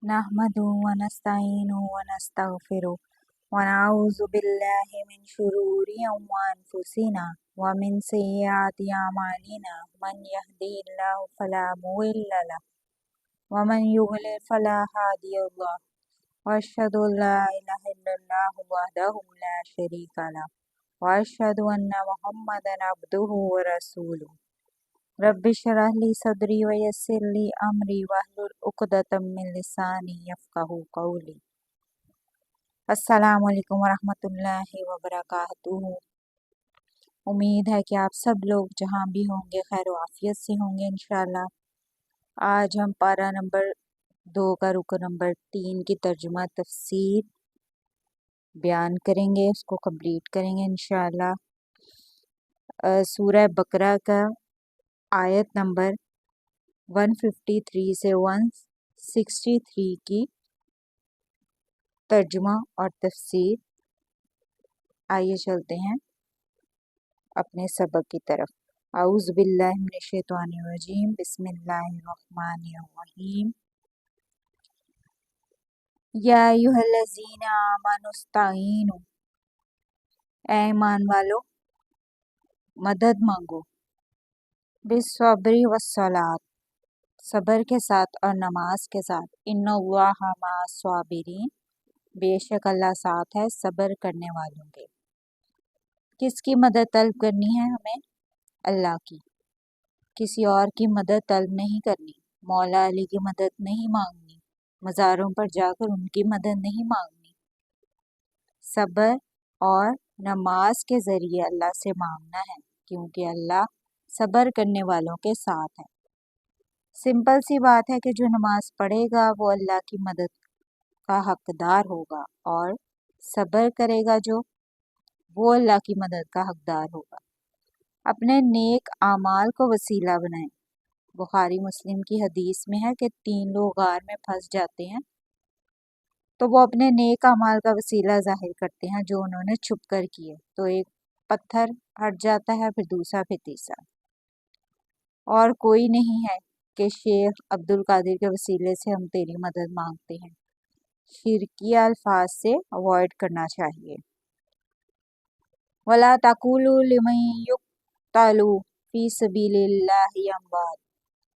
نحمده ونستعينه ونستغفره ونعوذ بالله من شرور أنفسنا ومن سيئات أعمالنا من يهده الله فلا مضل له ومن يضلل فلا هادي له وأشهد أن لا إله إلا الله وحده لا شريك له وأشهد أن محمدا عبده ورسوله رب اشرح لي صدري ويسر لي امری واحلل عقدۃ من لسانی یفقہوا قولی۔ السلام علیکم ورحمۃ اللہ وبرکاتہ۔ امید ہے کہ آپ سب لوگ جہاں بھی ہوں گے خیر و عافیت سے ہوں گے انشاءاللہ۔ آج ہم پارہ نمبر 2 کا رکن نمبر 3 کی ترجمہ تفسیر بیان کریں گے، اس کو کمپلیٹ کریں گے انشاءاللہ۔ سورہ بقرہ کا آیت نمبر 153 سے 163 کی ترجمہ اور تفسیر۔ آئیے چلتے ہیں اپنے سبق کی طرف۔ اعوذ باللہ من الشیطان الرجیم، بسم اللہ الرحمن الرحیم۔ یا ایھا الذین آمنوا استعینوا، اے ایمان والو مدد مانگو، بالصبر والصلاۃ، صبر کے ساتھ اور نماز کے ساتھ، ان اللہ مع الصابرین، بے شک اللہ ساتھ ہے صبر کرنے والوں کے۔ کس کی مدد طلب کرنی ہے ہمیں؟ اللہ کی، کسی اور کی مدد طلب نہیں کرنی، مولا علی کی مدد نہیں مانگنی، مزاروں پر جا کر ان کی مدد نہیں مانگنی۔ صبر اور نماز کے ذریعے اللہ سے مانگنا ہے، کیونکہ اللہ صبر کرنے والوں کے ساتھ ہے۔ سمپل سی بات ہے کہ جو نماز پڑھے گا وہ اللہ کی مدد کا حقدار ہوگا، اور صبر کرے گا جو، وہ اللہ کی مدد کا حقدار ہوگا۔ اپنے نیک اعمال کو وسیلہ بنائیں۔ بخاری مسلم کی حدیث میں ہے کہ 3 لوگ غار میں پھنس جاتے ہیں تو وہ اپنے نیک اعمال کا وسیلہ ظاہر کرتے ہیں جو انہوں نے چھپ کر کیے، تو ایک پتھر ہٹ جاتا ہے، پھر دوسرا، پھر تیسرا۔ اور کوئی نہیں ہے کہ شیخ عبد القادر کے وسیلے سے ہم تیری مدد مانگتے ہیں۔ شرکیہ الفاظ سے اوائڈ کرنا چاہیے۔ وَلَا تَقُولُوا لِمَن يُقْتَلُ فِي سَبِيلِ اللَّهِ أَمْوَاتٌ،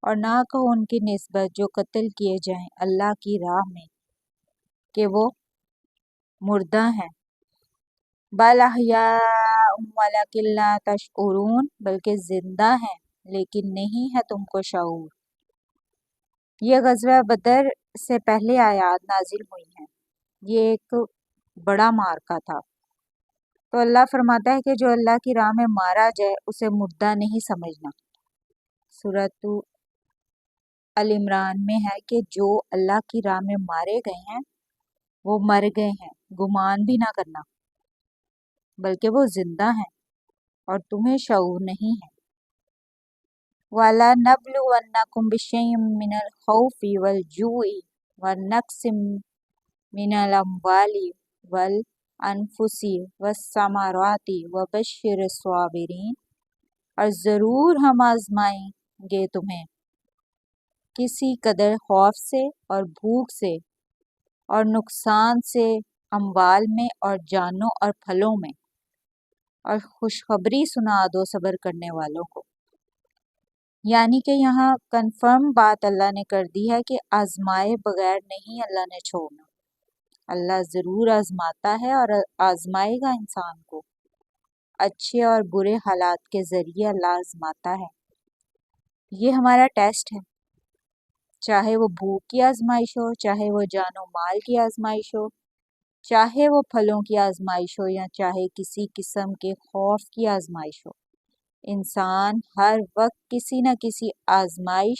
اور نہ کہو ان کی نسبت جو قتل کیے جائیں اللہ کی راہ میں کہ وہ مردہ ہیں۔ بل احیاء ولکن لا تشعرون، بلکہ زندہ ہیں لیکن نہیں ہے تم کو شعور۔ یہ غزوہ بدر سے پہلے آیات نازل ہوئی ہیں۔ یہ ایک بڑا معرکہ تھا، تو اللہ فرماتا ہے کہ جو اللہ کی راہ میں مارا جائے اسے مردہ نہیں سمجھنا۔ سورۃ ال عمران میں ہے کہ جو اللہ کی راہ میں مارے گئے ہیں وہ مر گئے ہیں، گمان بھی نہ کرنا، بلکہ وہ زندہ ہیں اور تمہیں شعور نہیں ہے۔ وَلَنَبْلُوَنَّكُمْ بِشَيْءٍ مِّنَ الْخَوْفِ وَالْجُوعِ وَنَقْصٍ مِّنَ الْأَمْوَالِ وَالْأَنفُسِ وَالثَّمَرَاتِ وَبَشِّرِ الصَّابِرِينَ، اور ضرور ہم آزمائیں گے تمہیں کسی قدر خوف سے اور بھوک سے اور نقصان سے اموال میں اور جانوں اور پھلوں میں، اور خوشخبری سنا دو صبر کرنے والوں کو۔ یعنی کہ یہاں کنفرم بات اللہ نے کر دی ہے کہ آزمائے بغیر نہیں اللہ نے چھوڑنا۔ اللہ ضرور آزماتا ہے اور آزمائے گا انسان کو، اچھے اور برے حالات کے ذریعے اللہ آزماتا ہے۔ یہ ہمارا ٹیسٹ ہے، چاہے وہ بھوک کی آزمائش ہو، چاہے وہ جان و مال کی آزمائش ہو، چاہے وہ پھلوں کی آزمائش ہو، یا چاہے کسی قسم کے خوف کی آزمائش ہو۔ انسان ہر وقت کسی نہ کسی آزمائش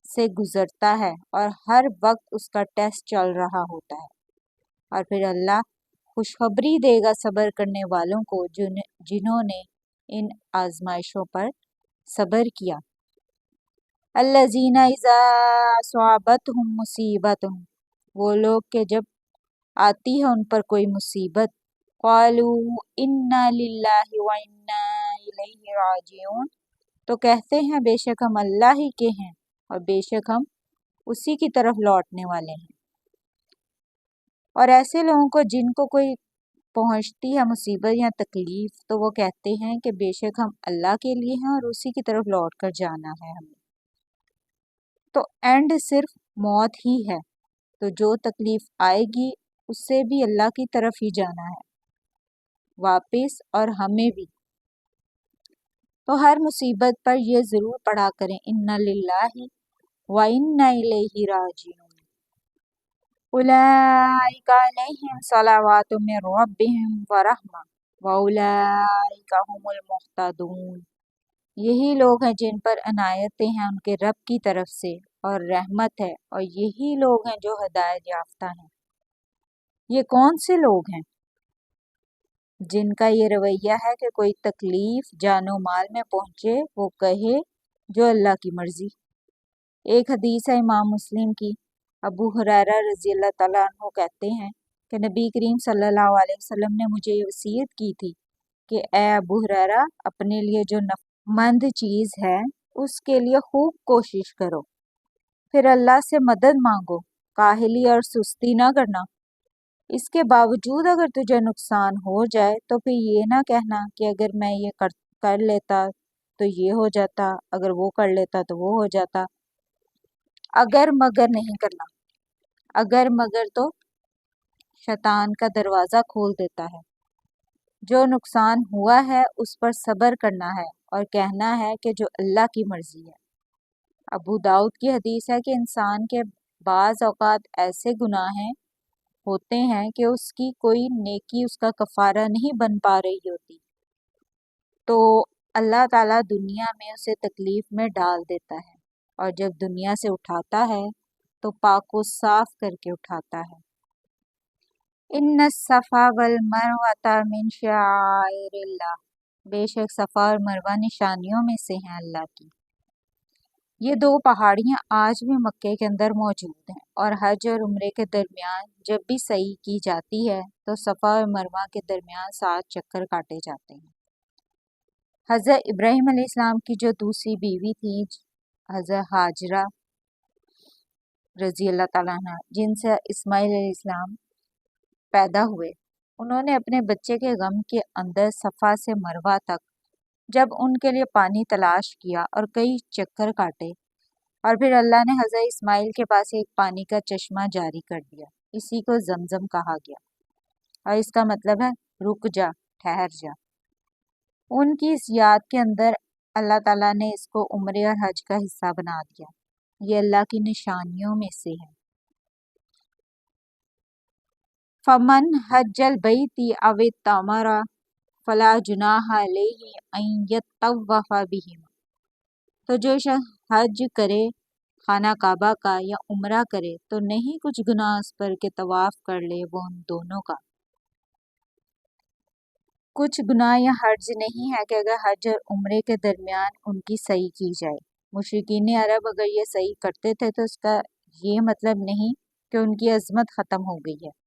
سے گزرتا ہے اور ہر وقت اس کا ٹیسٹ چل رہا ہوتا ہے، اور پھر اللہ خوشخبری دے گا صبر کرنے والوں کو جنہوں نے ان آزمائشوں پر صبر کیا۔ الذین اذا اصابتہم مصیبۃ، وہ لوگ کہ جب آتی ہے ان پر کوئی مصیبت، قالوا انا للہ وانا الیہ راجعون، تو کہتے ہیں بے شک ہم اللہ ہی کے ہیں اور بے شک ہم اسی کی طرف لوٹنے والے ہیں۔ اور ایسے لوگوں کو جن کو کوئی پہنچتی ہے مصیبت یا تکلیف تو وہ کہتے ہیں کہ بے شک ہم اللہ کے لیے ہیں اور اسی کی طرف لوٹ کر جانا ہے ہمیں، تو اینڈ صرف موت ہی ہے، تو جو تکلیف آئے گی اس سے بھی اللہ کی طرف ہی جانا ہے واپس، اور ہمیں بھی۔ تو ہر مصیبت پر یہ ضرور پڑھا کریں اِنَّ لِلَّهِ وَإِنَّ إِلَيْهِ راجعون، أُولَئِكَ عَلَيْهِمْ صَلَوَاتٌ مِّن رَّبِّهِمْ وَرَحْمَةٌ وَأُولَئِكَ هُمُ الْمُهْتَدُونَ، یہی لوگ ہیں جن پر عنایتیں ہیں ان کے رب کی طرف سے اور رحمت ہے، اور یہی لوگ ہیں جو ہدایت یافتہ ہیں۔ یہ کون سے لوگ ہیں؟ جن کا یہ رویہ ہے کہ کوئی تکلیف جان و مال میں پہنچے وہ کہے جو اللہ کی مرضی۔ ایک حدیث ہے امام مسلم کی، ابو ہریرہ رضی اللہ تعالیٰ عنہ کہتے ہیں کہ نبی کریم صلی اللہ علیہ وسلم نے مجھے یہ وصیت کی تھی کہ اے ابو ہریرہ، اپنے لیے جو نفع مند چیز ہے اس کے لیے خوب کوشش کرو، پھر اللہ سے مدد مانگو، کاہلی اور سستی نہ کرنا۔ اس کے باوجود اگر تجھے نقصان ہو جائے تو پھر یہ نہ کہنا کہ اگر میں یہ کر لیتا تو یہ ہو جاتا، اگر وہ کر لیتا تو وہ ہو جاتا۔ اگر مگر نہیں کرنا، اگر مگر تو شیطان کا دروازہ کھول دیتا ہے۔ جو نقصان ہوا ہے اس پر صبر کرنا ہے اور کہنا ہے کہ جو اللہ کی مرضی ہے۔ ابو داؤد کی حدیث ہے کہ انسان کے بعض اوقات ایسے گناہ ہوتے ہیں کہ اس کی کوئی نیکی اس کا کفارہ نہیں بن پا رہی ہوتی، تو اللہ تعالیٰ دنیا میں اسے تکلیف میں ڈال دیتا ہے، اور جب دنیا سے اٹھاتا ہے تو پاک و صاف کر کے اٹھاتا ہے۔ ان الصفا والمروہ من شعائر اللہ، بے شک صفا اور مروہ نشانیوں میں سے ہیں اللہ کی۔ یہ دو پہاڑیاں آج بھی مکے کے اندر موجود ہیں، اور حج اور عمرے کے درمیان جب بھی سعی کی جاتی ہے تو صفا اور مروہ کے درمیان 7 چکر کاٹے جاتے ہیں۔ حضرت ابراہیم علیہ السلام کی جو دوسری بیوی تھی حضرت ہاجرہ رضی اللہ تعالیٰ عنہ، جن سے اسماعیل علیہ السلام پیدا ہوئے، انہوں نے اپنے بچے کے غم کے اندر صفا سے مروہ تک جب ان کے لیے پانی تلاش کیا اور کئی چکر کاٹے، اور پھر اللہ نے حضرت اسماعیل کے پاس ایک پانی کا چشمہ جاری کر دیا، اسی کو زمزم کہا گیا، اور اس کا مطلب ہے رک جا، ٹھہر جا۔ ان کی اس یاد کے اندر اللہ تعالیٰ نے اس کو عمرے اور حج کا حصہ بنا دیا۔ یہ اللہ کی نشانیوں میں سے ہے۔ فمن حج البیت او اعتمر فلا جناح علیہ ان یطوف بہما، تو جو شخص حج کرے خانہ کعبہ کا یا عمرہ کرے تو نہیں کچھ گناہ اس پر کہ طواف کر لے وہ ان دونوں کا۔ کچھ گناہ یا حرج نہیں ہے کہ اگر حج اور عمرے کے درمیان ان کی صحیح کی جائے۔ مشرکین عرب اگر یہ صحیح کرتے تھے تو اس کا یہ مطلب نہیں کہ ان کی عظمت ختم ہو گئی ہے۔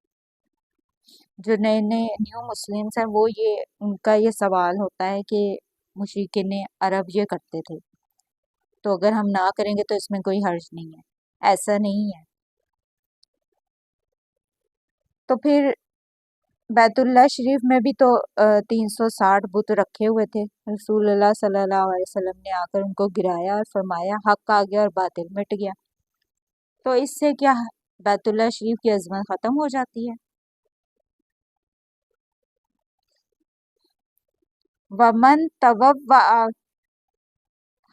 جو نئے نیو مسلمس ہیں وہ ان کا یہ سوال ہوتا ہے کہ مشرکین عرب یہ کرتے تھے تو اگر ہم نہ کریں گے تو اس میں کوئی حرج نہیں ہے، ایسا نہیں ہے۔ تو پھر بیت اللہ شریف میں بھی تو 360 بت رکھے ہوئے تھے، رسول اللہ صلی اللہ علیہ وسلم نے آ کر ان کو گرایا اور فرمایا حق آ گیا اور باطل مٹ گیا، تو اس سے کیا بیت اللہ شریف کی عظمت ختم ہو جاتی ہے؟ وَمَن تَطَوَّعَ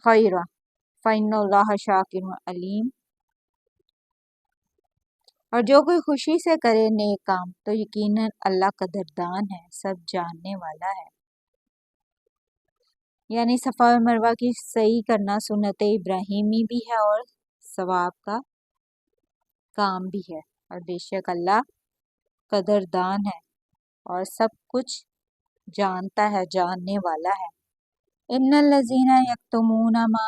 خَيْرًا فَإِنَّ اللَّهَ شَاكِرٌ عَلِيمٌ، اور جو کوئی خوشی سے کرے نیک کام تو یقیناً اللہ قدردان ہے، سب جاننے والا ہے۔ یعنی صفا اور مروہ کی صحیح کرنا سنت ابراہیمی بھی ہے اور ثواب کا کام بھی ہے، اور بے شک اللہ قدردان ہے اور سب کچھ جانتا ہے، جاننے والا ہے۔ ان الذین یکتمون ما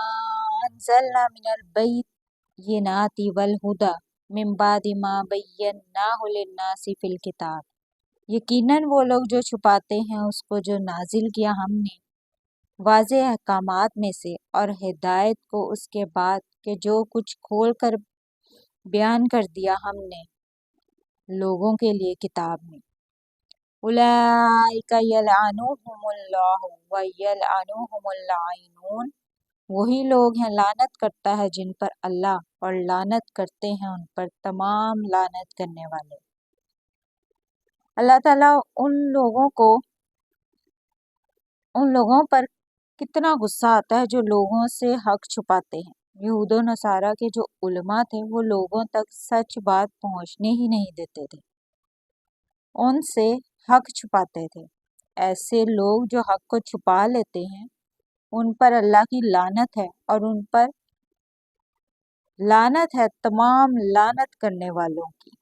انزلنا من البینات والہدی من بعد ما بیناہ للناس فی الکتاب، یقیناً وہ لوگ جو چھپاتے ہیں اس کو جو نازل کیا ہم نے واضح احکامات میں سے، اور ہدایت کو اس کے بعد کہ جو کچھ کھول کر بیان کر دیا ہم نے لوگوں کے لیے کتاب میں۔ اولئک یلعنہم اللہ ویلعنہم اللعینون، وہی لوگ ہیں لعنت کرتا ہے جن پر اللہ، اور لعنت کرتے ہیں ان پر تمام لعنت کرنے والے۔ اللہ تعالیٰ ان لوگوں پر کتنا غصہ آتا ہے جو لوگوں سے حق چھپاتے ہیں۔ یہود و نصارہ کے جو علماء تھے وہ لوگوں تک سچ بات پہنچنے ہی نہیں دیتے تھے، ان سے حق چھپاتے تھے۔ ایسے لوگ جو حق کو چھپا لیتے ہیں ان پر اللہ کی لعنت ہے، اور ان پر لعنت ہے تمام لعنت کرنے والوں کی۔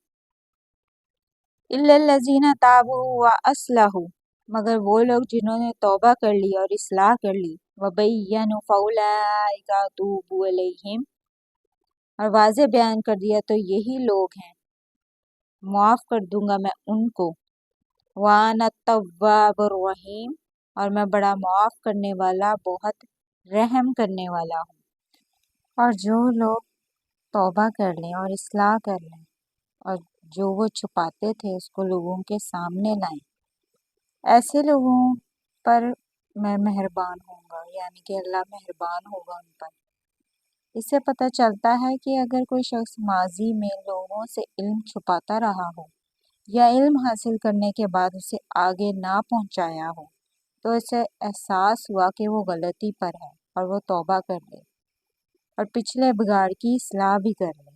الا الذین تابوا واصلحوا، مگر وہ لوگ جنہوں نے توبہ کر لی اور اصلاح کر لی، وبینوا فاولئک اتوب علیہم، اور واضح بیان کر دیا تو یہی لوگ ہیں معاف کر دوں گا میں ان کو۔ وانا التواب الرحیم، اور میں بڑا معاف کرنے والا، بہت رحم کرنے والا ہوں۔ اور جو لوگ توبہ کر لیں اور اصلاح کر لیں اور جو وہ چھپاتے تھے اس کو لوگوں کے سامنے لائیں، ایسے لوگوں پر میں مہربان ہوں گا، یعنی کہ اللہ مہربان ہوگا ان پر۔ اس سے پتہ چلتا ہے کہ اگر کوئی شخص ماضی میں لوگوں سے علم چھپاتا رہا ہو یا علم حاصل کرنے کے بعد اسے آگے نہ پہنچایا ہو، تو اسے احساس ہوا کہ وہ غلطی پر ہے اور وہ توبہ کر لے اور پچھلے بگاڑ کی اصلاح بھی کر لے،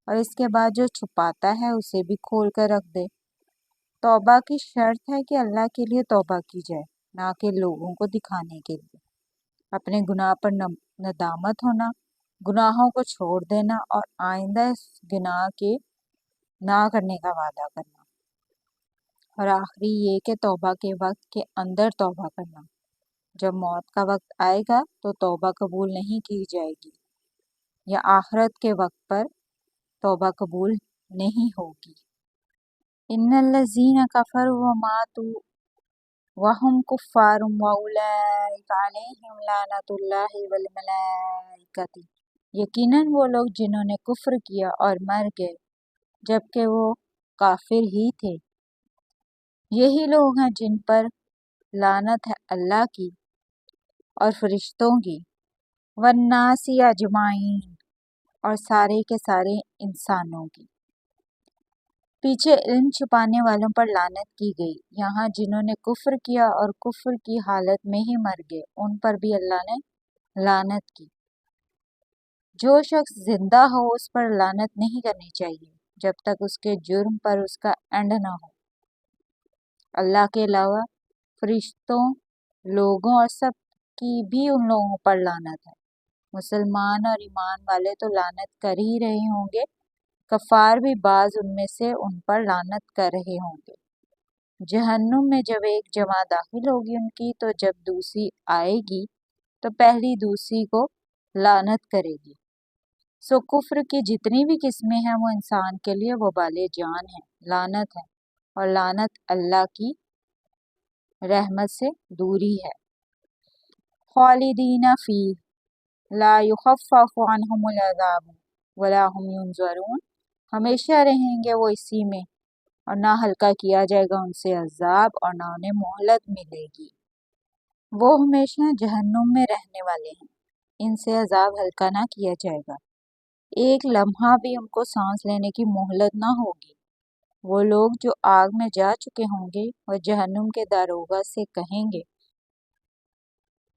اور اس کے بعد جو چھپاتا ہے اسے بھی کھول کر رکھ دے۔ توبہ کی شرط ہے کہ اللہ کے لیے توبہ کی جائے، نہ کہ لوگوں کو دکھانے کے لیے۔ اپنے گناہ پر ندامت ہونا، گناہوں کو چھوڑ دینا اور آئندہ اس گناہ کے نہ کرنے کا وعدہ کرنا، اور آخری یہ کہ توبہ کے وقت کے اندر توبہ کرنا۔ جب موت کا وقت آئے گا تو توبہ قبول نہیں کی جائے گی، یا آخرت کے وقت پر توبہ قبول نہیں ہوگی۔ ان الذین کفروا وماتوا وهم کفار واولئک علیہم لعنت اللہ والملائکۃ، یقیناً وہ لوگ جنہوں نے کفر کیا اور مر گئے جبکہ وہ کافر ہی تھے، یہی لوگ ہیں جن پر لعنت ہے اللہ کی اور فرشتوں کی، والناس اجمعین، اور سارے کے سارے انسانوں کی۔ پیچھے علم چھپانے والوں پر لعنت کی گئی، یہاں جنہوں نے کفر کیا اور کفر کی حالت میں ہی مر گئے ان پر بھی اللہ نے لعنت کی۔ جو شخص زندہ ہو اس پر لعنت نہیں کرنی چاہیے جب تک اس کے جرم پر اس کا اینڈ نہ ہو۔ اللہ کے علاوہ فرشتوں، لوگوں اور سب کی بھی ان لوگوں پر لعنت ہے۔ مسلمان اور ایمان والے تو لعنت کر ہی رہے ہوں گے، کفار بھی بعض ان میں سے ان پر لعنت کر رہے ہوں گے۔ جہنم میں جب ایک جماعت داخل ہوگی ان کی، تو جب دوسری آئے گی تو پہلی دوسری کو لعنت کرے گی۔ سو کفر کی جتنی بھی قسمیں ہیں وہ انسان کے لیے وبال جان ہے، لعنت ہے، اور لعنت اللہ کی رحمت سے دوری ہے۔ خالدین فیہ لا یخفف عنہم العذاب ولا هم ینظرون، ہمیشہ رہیں گے وہ اسی میں اور نہ ہلکا کیا جائے گا ان سے عذاب اور نہ انہیں مہلت ملے گی۔ وہ ہمیشہ جہنم میں رہنے والے ہیں، ان سے عذاب ہلکا نہ کیا جائے گا، ایک لمحہ بھی ان کو سانس لینے کی مہلت نہ ہوگی۔ وہ لوگ جو آگ میں جا چکے ہوں گے اور جہنم کے داروغہ سے کہیں گے،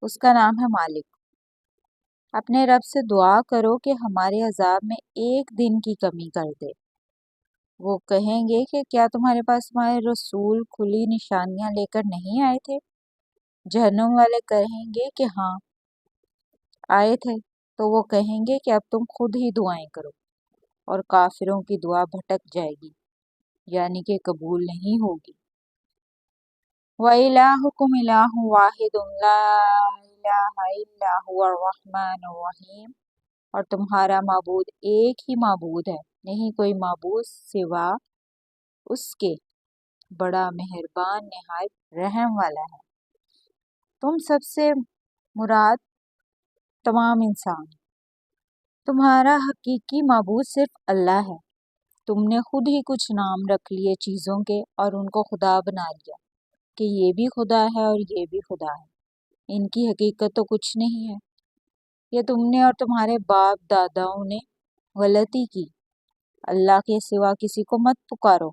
اس کا نام ہے مالک، اپنے رب سے دعا کرو کہ ہمارے عذاب میں ایک دن کی کمی کر دے۔ وہ کہیں گے کہ کیا تمہارے پاس ہمارے رسول کھلی نشانیاں لے کر نہیں آئے تھے؟ جہنم والے کہیں گے کہ ہاں آئے تھے، تو وہ کہیں گے کہ اب تم خود ہی دعائیں کرو، اور کافروں کی دعا بھٹک جائے گی، یعنی کہ قبول نہیں ہوگی۔ وَإِلَٰهُكُمْ إِلَٰهٌ وَاحِدٌ لَا إِلَٰهَ إِلَّا هُوَ الرَّحْمَٰنُ الرَّحِيمُ، اور تمہارا معبود ایک ہی معبود ہے، نہیں کوئی معبود سوا اس کے، بڑا مہربان نہایت رحم والا ہے۔ تم سب سے مراد تمام انسان۔ تمہارا حقیقی معبود صرف اللہ ہے۔ تم نے خود ہی کچھ نام رکھ لیے چیزوں کے اور ان کو خدا بنا لیا کہ یہ بھی خدا ہے اور یہ بھی خدا ہے۔ ان کی حقیقت تو کچھ نہیں ہے۔ یہ تم نے اور تمہارے باپ داداؤں نے غلطی کی۔ اللہ کے سوا کسی کو مت پکارو۔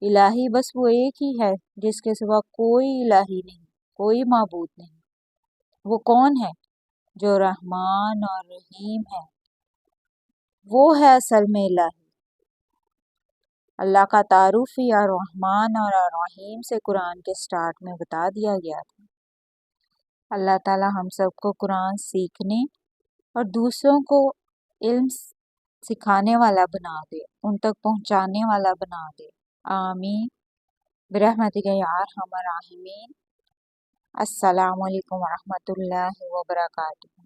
الہی بس وہ ایک ہی ہے جس کے سوا کوئی الہی نہیں، کوئی معبود نہیں۔ وہ کون ہے؟ جو رحمان اور رحیم ہے، وہ ہے اصل میں الہی۔ اللہ کا تعارف ہی الرحمن اور الرحیم سے قرآن کے سٹارٹ میں بتا دیا گیا تھا۔ اللہ تعالی ہم سب کو قرآن سیکھنے اور دوسروں کو علم سکھانے والا بنا دے، ان تک پہنچانے والا بنا دے۔ آمین برحمتک یا ارحم الراحمین۔ السلام علیکم ورحمۃ اللہ وبرکاتہ۔